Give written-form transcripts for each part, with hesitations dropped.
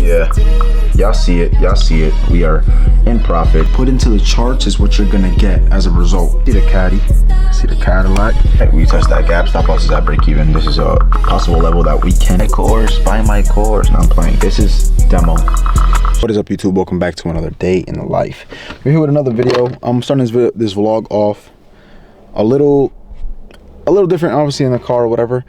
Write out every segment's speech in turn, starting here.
Yeah, y'all see it. We are in profit. Put into the charts is what you're gonna get as a result. See the caddy, see the Cadillac. Hey, we touch that gap, stop loss is at break even. This is a possible level that we can. My course, buy my course. No, I'm playing. This is demo. What is up, YouTube? Welcome back to another day in the life. We're here with another video. I'm starting this vlog off a little different, obviously, in the car or whatever.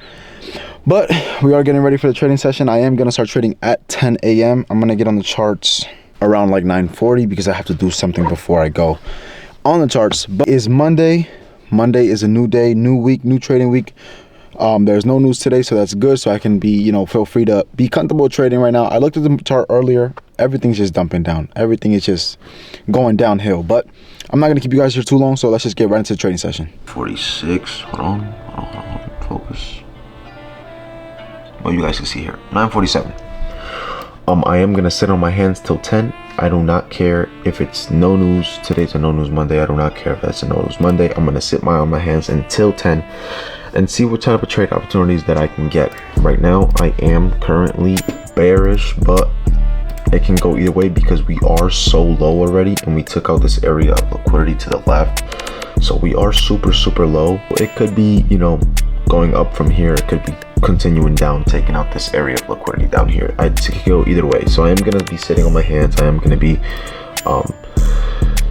But we are getting ready for the trading session. I am gonna start trading at 10 a.m. I'm gonna get on the charts around like 9:40 because I have to do something before I go on the charts. But it's Monday. Monday is a new day, new week, new trading week. There's no news today, so that's good. So I can be, feel free to be comfortable trading right now. I looked at the chart earlier. Everything's just dumping down. Everything is just going downhill. But I'm not gonna keep you guys here too long, so let's just get right into the trading session. 46. Hold on. Focus. Well, you guys can see here, 9:47. I am gonna sit on my hands till 10. I do not care if it's no news. Today's a no news Monday. I do not care if that's a no news Monday. I'm gonna sit on my hands until 10 and see what type of trade opportunities that I can get. Right now, I am currently bearish, but it can go either way because we are so low already, and we took out this area of liquidity to the left. So we are super low. It could be, going up from here. It could be continuing down, taking out this area of liquidity down here. It could go either way. So I am gonna be sitting on my hands. I am gonna be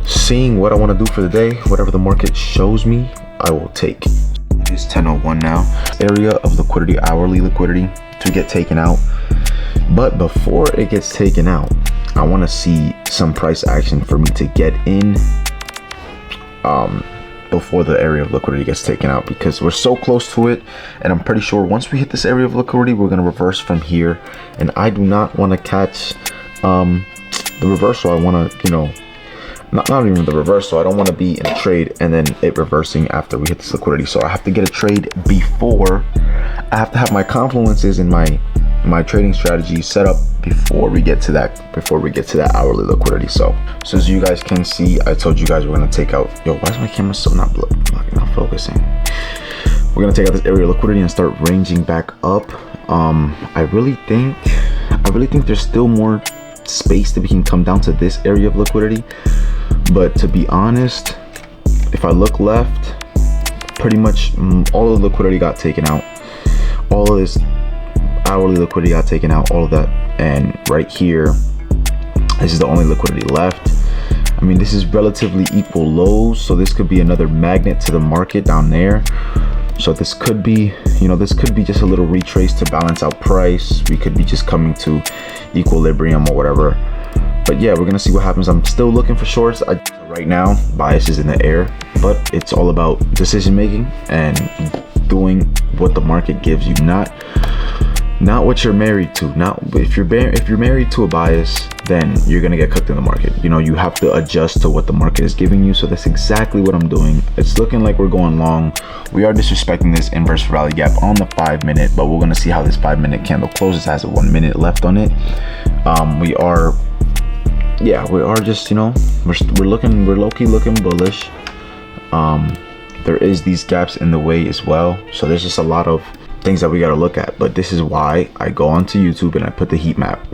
seeing what I want to do for the day. Whatever the market shows me, I will take. It is 10:01 now. Area of liquidity, hourly liquidity, to get taken out. But before it gets taken out, I want to see some price action for me to get in before the area of liquidity gets taken out, because we're so close to it, and I'm pretty sure once we hit this area of liquidity, we're going to reverse from here, and I do not want to catch the reversal. I want to, not even the reversal. I don't want to be in a trade and then it reversing after we hit this liquidity. So I have to get a trade before. I have to have my confluences in my trading strategy set up before we get to that hourly liquidity. So as you guys can see, I told you guys we're gonna take out. Yo, why is my camera so not focusing? We're gonna take out this area of liquidity and start ranging back up. I really think there's still more space that we can come down to this area of liquidity. But to be honest, if I look left, pretty much all of the liquidity got taken out. All of this hourly liquidity got taken out, all of that. And right here, this is the only liquidity left. I mean, this is relatively equal lows, so this could be another magnet to the market down there. So this could be, this could be just a little retrace to balance out price. We could be just coming to equilibrium or whatever. But yeah, we're gonna see what happens. I'm still looking for shorts. Right now, bias is in the air, but it's all about decision making and doing what the market gives you, not what you're married to. Not if you're married to a bias, then you're gonna get cooked in the market. You have to adjust to what the market is giving you. So that's exactly what I'm doing. It's looking like we're going long. We are disrespecting this inverse rally gap on the 5-minute, but we're gonna see how this 5-minute candle closes. It has a 1 minute left on it. We are just, we're low-key looking bullish. There is these gaps in the way as well. So there's just a lot of things that we got to look at. But this is why I go onto YouTube and I put the heat map.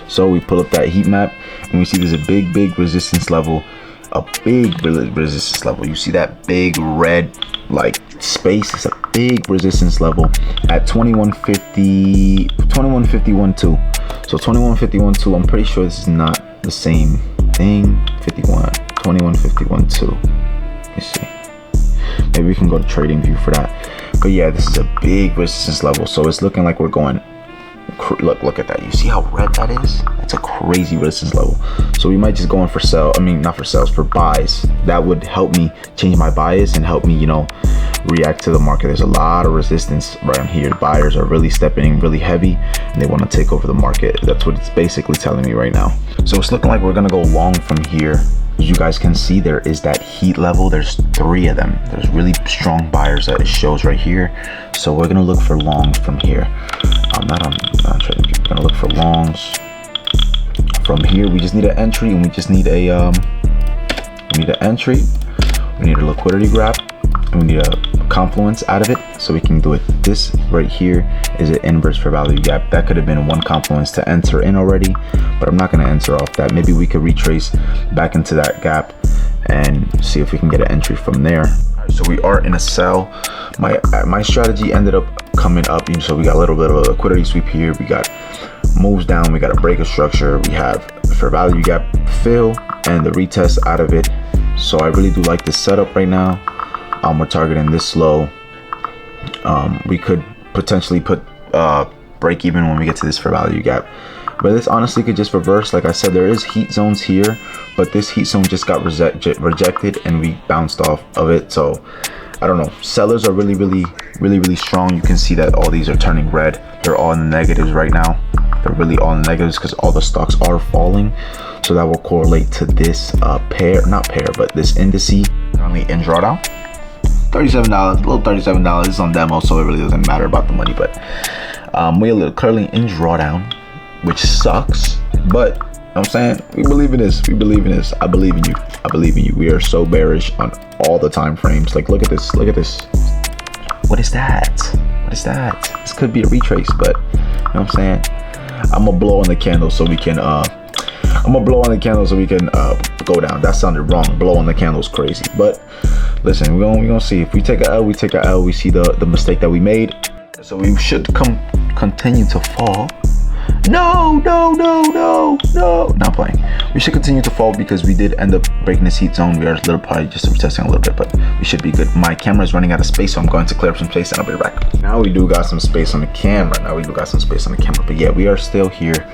So we pull up that heat map and we see there's a big resistance level, You see that big red space? It's a big resistance level at 2150, 2151.2. So 2151.2. I'm pretty sure this is not the same thing. 2151.2. Let me see. Maybe we can go to trading view for that. But yeah, this is a big resistance level. So it's looking like we're going. Look at that. You see how red that is? That's a crazy resistance level. So we might just go in for sell. I mean, not for sales, for buys. That would help me change my bias and help me, react to the market. There's a lot of resistance right here. Buyers are really stepping in really heavy and they want to take over the market. That's what it's basically telling me right now. So it's looking like we're gonna go long from here. As you guys can see, there is that heat level. There's 3 of them. There's really strong buyers that it shows right here. So we're gonna look for longs from here. Not on trading. We're gonna look for longs from here. We just need an entry, and we just need a we need an entry. We need a liquidity grab, and we need a confluence out of it. so we can do it. This right here is an inverse fair value gap. That could have been one confluence to enter in already, but I'm not going to enter off that. Maybe we could retrace back into that gap and see if we can get an entry from there. All right, so we are in a sell. My strategy ended up coming up, so we got a little bit of a liquidity sweep here. We got moves down, we got a break of structure, we have fair value gap fill and the retest out of it. So I really do like this setup right now. We're targeting this low. We could potentially put break even when we get to this fair value gap, but this honestly could just reverse. Like I said, there is heat zones here, but this heat zone just got rejected and we bounced off of it. So I don't know, sellers are really strong. You can see that all these are turning red. They're all in the negatives right now. They're really all in the negatives because all the stocks are falling. So that will correlate to this but this indice currently in drawdown. $37, a little $37. It's on demo, so it really doesn't matter about the money. But we're currently in drawdown, which sucks. But I'm saying we believe in this. We believe in this. I believe in you. I believe in you. We are so bearish on all the time frames. Like, look at this. Look at this. What is that? What is that? This could be a retrace, but you know what I'm saying? I'm gonna blow on the candle so we can go down. That sounded wrong. Blow on the candle is crazy. But listen, we're gonna see. If we take a L, we take a L. We see the mistake that we made. So we should continue to fall. No, not playing. We should continue to fall because we did end up breaking this heat zone. We are probably just retesting a little bit, but we should be good. My camera is running out of space, so I'm going to clear up some space and I'll be right back. Now we do got some space on the camera. But yeah, we are still here.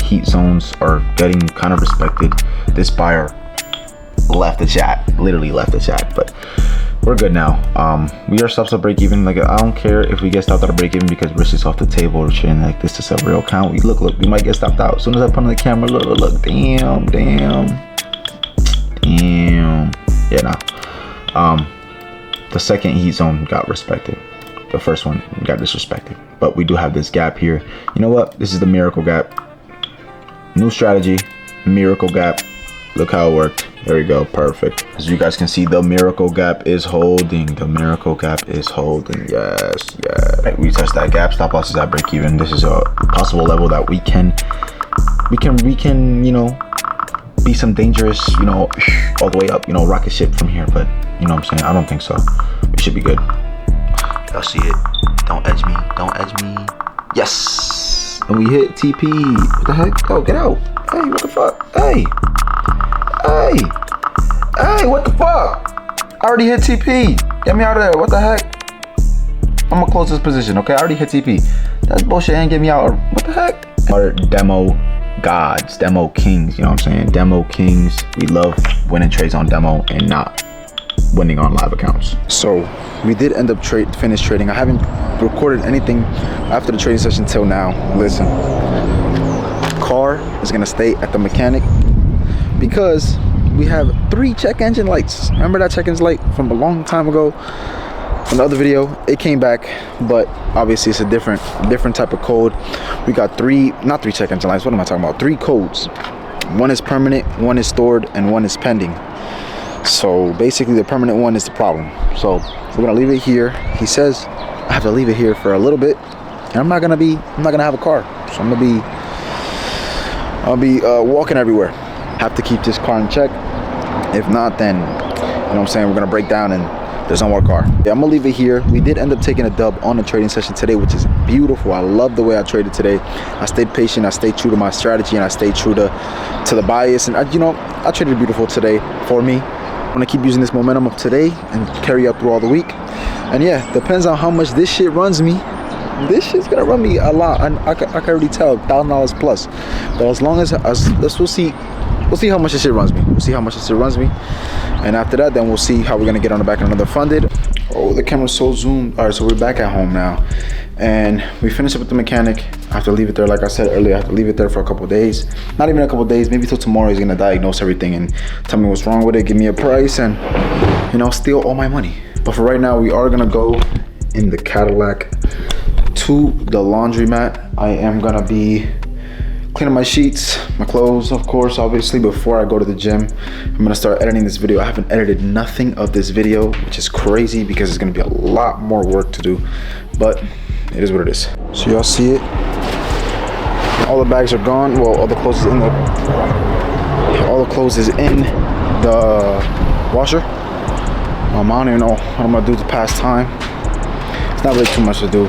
Heat zones are getting kind of respected. This buyer left the chat, literally left the chat, but we're good now. We are stops at break even. Like, I don't care if we get stopped at a break even because risk is off the table or shit. Like, this is a real count. We look, we might get stopped out. As soon as I put on the camera, look, damn. Yeah, nah. The second heat zone got respected. The first one got disrespected. But we do have this gap here. You know what? This is the miracle gap. New strategy, miracle gap. Look how it worked. There we go, perfect. As you guys can see, the miracle gap is holding. Yes. Right, we test that gap. Stop losses at break even. This is a possible level that we can, you know, be some dangerous, you know, all the way up, you know, rocket ship from here. But you know what I'm saying? I don't think so. We should be good. Y'all see it? Don't edge me. Yes. And we hit TP. What the heck? Oh, get out. Hey, what the fuck? Hey, what the fuck? I already hit TP. Get me out of there. What the heck? I'm gonna close this position, okay? I already hit TP. That's bullshit. Ain't get me out. What the heck? Our demo gods, demo kings, you know what I'm saying? Demo kings. We love winning trades on demo and not winning on live accounts. So we did end up finish trading. I haven't recorded anything after the trading session till now. Listen, car is gonna stay at the mechanic because we have 3 check engine lights. Remember that check engine light from a long time ago from the other video? It came back, but obviously it's a different type of code. We got not three check engine lights. What am I talking about? 3 codes. One is permanent, one is stored, and one is pending. So basically the permanent one is the problem. So we're gonna leave it here. He says I have to leave it here for a little bit, and I'm not gonna have a car, so I'll be walking everywhere. Have to keep this car in check. If not, then you know what I'm saying, we're gonna break down and there's no more car. Yeah, I'm gonna leave it here. We did end up taking a dub on the trading session today, which is beautiful. I love the way I traded today. I stayed patient, I stayed true to my strategy, and I stayed true to the bias, and I traded beautiful today for me. I'm gonna keep using this momentum of today and carry up through all the week. And yeah, depends on how much this shit runs me. This shit's gonna run me a lot, and I can already tell, $1,000 plus. But as long as we'll see how much this shit runs me. And after that, then we'll see how we're gonna get on the back and another funded. Oh, the camera's so zoomed. All right, so we're back at home now, and we finished up with the mechanic. I have to leave it there, like I said earlier. I have to leave it there for a couple days. Not even a couple days, maybe till tomorrow. He's gonna diagnose everything and tell me what's wrong with it, give me a price, and steal all my money. But for right now, we are gonna go in the Cadillac to the laundromat. I am gonna be clean up my sheets, my clothes, of course, obviously, before I go to the gym. I'm gonna start editing this video. I haven't edited nothing of this video, which is crazy because it's gonna be a lot more work to do, but it is what it is. So y'all see it? All the bags are gone. Well, all the clothes is in the washer. I don't even know what I'm gonna do to pass time. It's not really too much to do.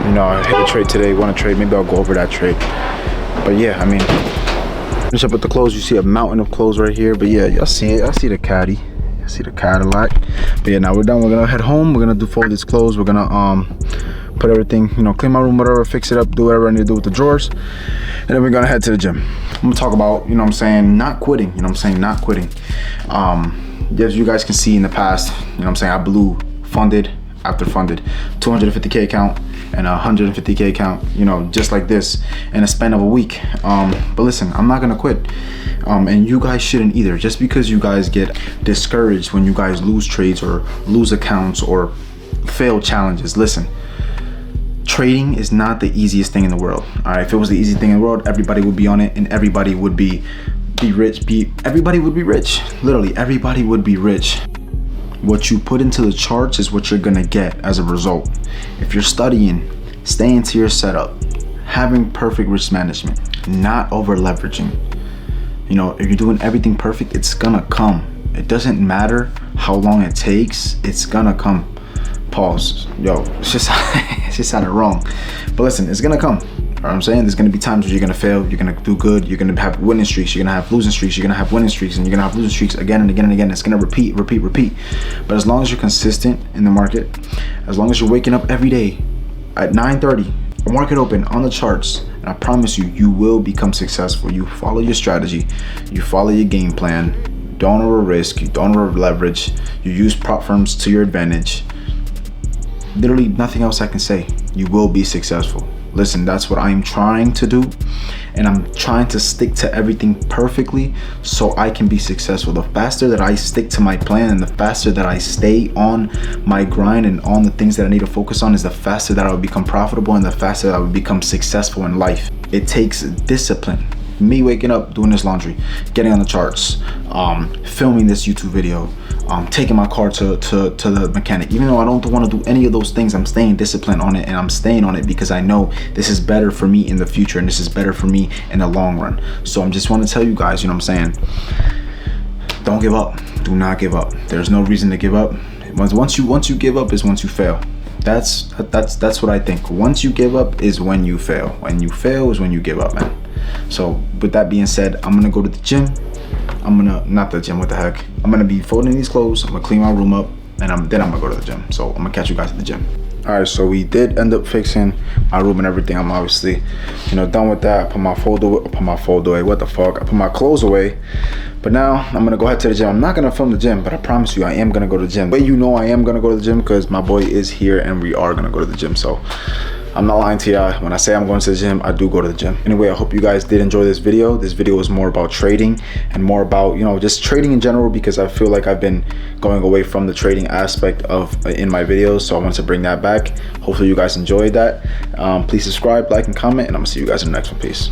You know, I hit a trade today, want to trade, maybe I'll go over that trade. But yeah, I mean, finish up with the clothes. You see a mountain of clothes right here. But yeah, y'all see it. I see the caddy. I see the Cadillac. But yeah, now we're done. We're gonna head home. We're gonna fold these clothes. We're gonna put everything, you know, clean my room, whatever, fix it up, do whatever I need to do with the drawers. And then we're gonna head to the gym. I'm gonna talk about, you know what I'm saying, not quitting. You know what I'm saying, not quitting. As you guys can see in the past, you know what I'm saying, I blew funded after funded, 250K account and a 150K account, you know, just like this in a span of a week. But listen, I'm not gonna quit. And you guys shouldn't either. Just because you guys get discouraged when you guys lose trades or lose accounts or fail challenges, listen, trading is not the easiest thing in the world. All right, if it was the easiest thing in the world, everybody would be on it and everybody would be rich. Everybody would be rich. Literally, everybody would be rich. What you put into the charts is what you're gonna get as a result. If you're studying, staying to your setup, having perfect risk management, not over leveraging, you know, if you're doing everything perfect, it's gonna come. It doesn't matter how long it takes, it's gonna come. Pause. Yo, it's just sounded wrong. But listen, it's gonna come. You know what I'm saying? There's gonna be times where you're gonna fail, you're gonna do good, you're gonna have winning streaks, you're gonna have losing streaks, you're gonna have winning streaks, and you're gonna have losing streaks again and again and again. It's gonna repeat. But as long as you're consistent in the market, as long as you're waking up every day at 9:30, market open on the charts, and I promise you, you will become successful. You follow your strategy, you follow your game plan, you don't over risk, you don't over leverage, you use prop firms to your advantage. Literally nothing else I can say. You will be successful. Listen, that's what I'm trying to do, and I'm trying to stick to everything perfectly so I can be successful. The faster that I stick to my plan and the faster that I stay on my grind and on the things that I need to focus on is the faster that I will become profitable and the faster that I will become successful in life. It takes discipline. Me waking up, doing this laundry, getting on the charts, filming this YouTube video, taking my car to the mechanic. Even though I don't want to do any of those things, I'm staying disciplined on it, and I'm staying on it because I know this is better for me in the future and this is better for me in the long run. So I'm just want to tell you guys, you know what I'm saying, don't give up. Do not give up. There's no reason to give up. Once you give up is once you fail. That's what I think. Once you give up is when you fail. When you fail is when you give up, man. So with that being said, I'm gonna go to the gym. Not the gym, what the heck. I'm gonna be folding these clothes, I'm gonna clean my room up, and then I'm gonna go to the gym. So I'm gonna catch you guys at the gym. All right, so we did end up fixing my room and everything. I'm obviously, you know, done with that. I put my clothes away. But now I'm gonna go ahead to the gym. I'm not gonna film the gym, but I promise you I am gonna go to the gym. But you know I am gonna go to the gym because my boy is here and we are gonna go to the gym. So I'm not lying to y'all. When I say I'm going to the gym, I do go to the gym. Anyway, I hope you guys did enjoy this video. This video was more about trading and more about, you know, just trading in general, because I feel like I've been going away from the trading aspect of in my videos. So I wanted to bring that back. Hopefully you guys enjoyed that. Please subscribe, like, and comment, and I'm gonna see you guys in the next one. Peace.